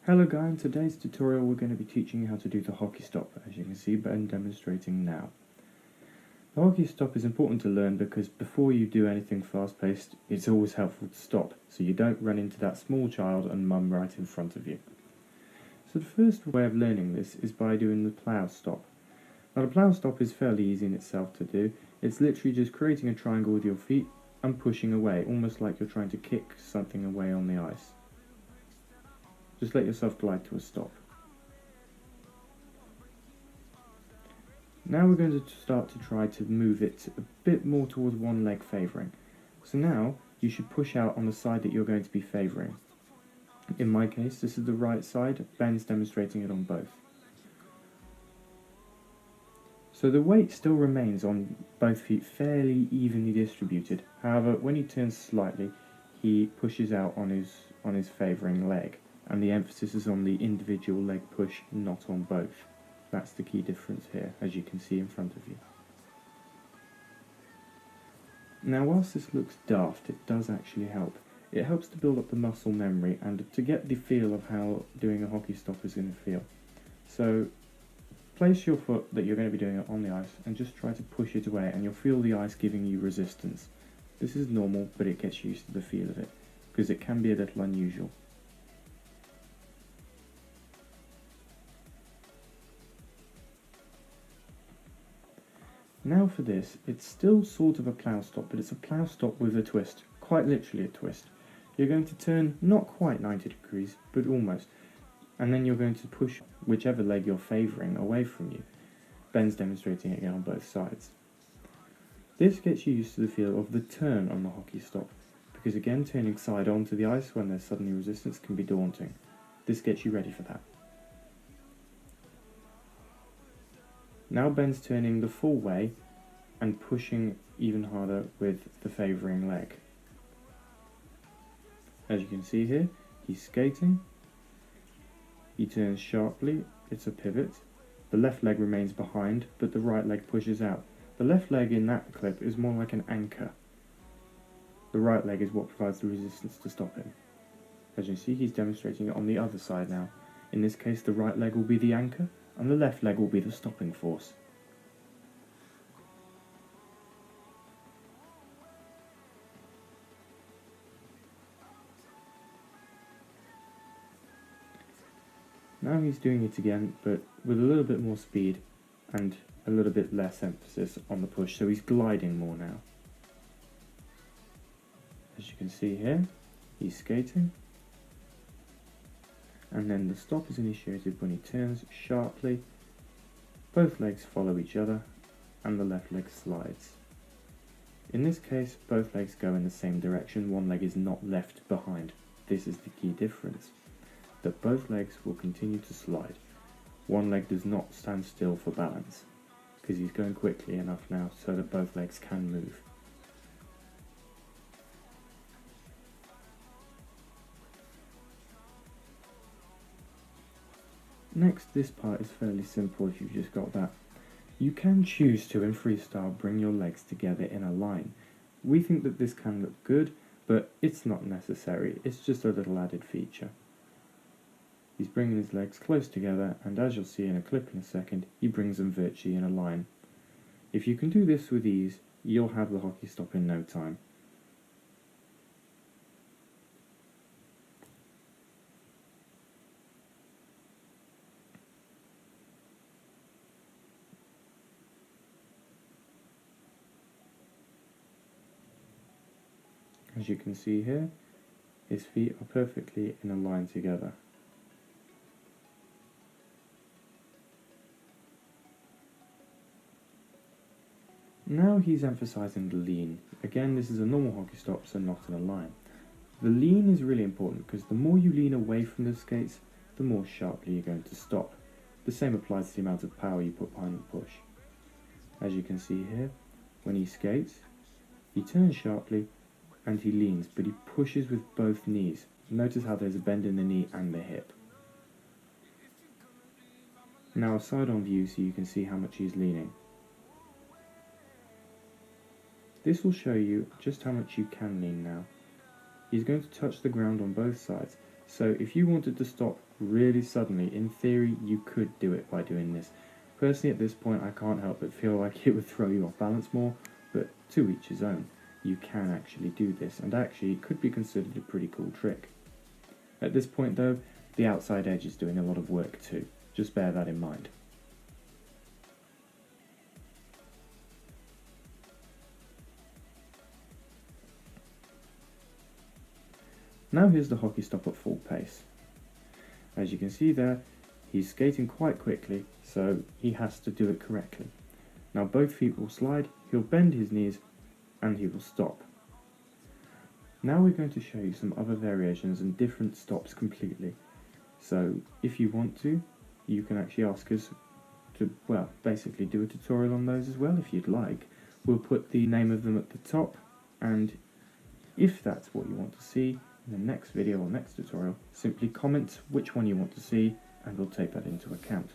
Hello guys, in today's tutorial we're going to be teaching you how to do the hockey stop, as you can see Ben demonstrating now. The hockey stop is important to learn because before you do anything fast paced, it's always helpful to stop, so you don't run into that small child and mum right in front of you. So the first way of learning this is by doing the plough stop. Now the plough stop is fairly easy in itself to do. It's literally just creating a triangle with your feet and pushing away, almost like you're trying to kick something away on the ice. Just let yourself glide to a stop. Now we're going to start to try to move it a bit more towards one leg favouring. So now you should push out on the side that you're going to be favouring. In my case, this is the right side. Ben's demonstrating it on both. So the weight still remains on both feet fairly evenly distributed. However, when he turns slightly, he pushes out on his favouring leg. And the emphasis is on the individual leg push, not on both. That's the key difference here, as you can see in front of you. Now whilst this looks daft, it does actually help. It helps to build up the muscle memory and to get the feel of how doing a hockey stop is going to feel. So place your foot that you're going to be doing it on the ice and just try to push it away, and you'll feel the ice giving you resistance. This is normal, but it gets used to the feel of it, because it can be a little unusual. Now for this, it's still sort of a plough stop, but it's a plough stop with a twist, quite literally a twist. You're going to turn not quite 90 degrees, but almost, and then you're going to push whichever leg you're favouring away from you. Ben's demonstrating it again on both sides. This gets you used to the feel of the turn on the hockey stop, because again turning side onto the ice when there's suddenly resistance can be daunting. This gets you ready for that. Now Ben's turning the full way and pushing even harder with the favouring leg. As you can see here, he's skating, he turns sharply, it's a pivot, the left leg remains behind but the right leg pushes out. The left leg in that clip is more like an anchor. The right leg is what provides the resistance to stop him. As you see, he's demonstrating it on the other side now. In this case, the right leg will be the anchor and the left leg will be the stopping force. Now he's doing it again, but with a little bit more speed and a little bit less emphasis on the push, so he's gliding more now. As you can see here, he's skating, and then the stop is initiated when he turns sharply, both legs follow each other, and the left leg slides. In this case, both legs go in the same direction, one leg is not left behind. This is the key difference, that both legs will continue to slide. One leg does not stand still for balance, because he's going quickly enough now so that both legs can move. Next, this part is fairly simple if you've just got that. You can choose to, in freestyle, bring your legs together in a line. We think that this can look good, but it's not necessary, it's just a little added feature. He's bringing his legs close together, and as you'll see in a clip in a second, he brings them virtually in a line. If you can do this with ease, you'll have the hockey stop in no time. As you can see here, his feet are perfectly in a line together. Now he's emphasising the lean. Again, this is a normal hockey stop, so not in a line. The lean is really important because the more you lean away from the skates, the more sharply you're going to stop. The same applies to the amount of power you put behind the push. As you can see here, when he skates, he turns sharply and he leans, but he pushes with both knees. Notice how there's a bend in the knee and the hip. Now a side-on view so you can see how much he's leaning. This will show you just how much you can lean now. He's going to touch the ground on both sides, So if you wanted to stop really suddenly, in theory you could do it by doing this. Personally at this point I can't help but feel like it would throw you off balance more, but to each his own. You can actually do this, and actually it could be considered a pretty cool trick. At this point though, the outside edge is doing a lot of work too, just bear that in mind. Now here's the hockey stop at full pace. As you can see there, he's skating quite quickly, so he has to do it correctly. Now both feet will slide, he'll bend his knees, and he will stop. Now we're going to show you some other variations and different stops completely. So if you want to, you can actually ask us to, well, basically do a tutorial on those as well if you'd like. We'll put the name of them at the top, and if that's what you want to see in the next video or next tutorial, simply comment which one you want to see and we'll take that into account.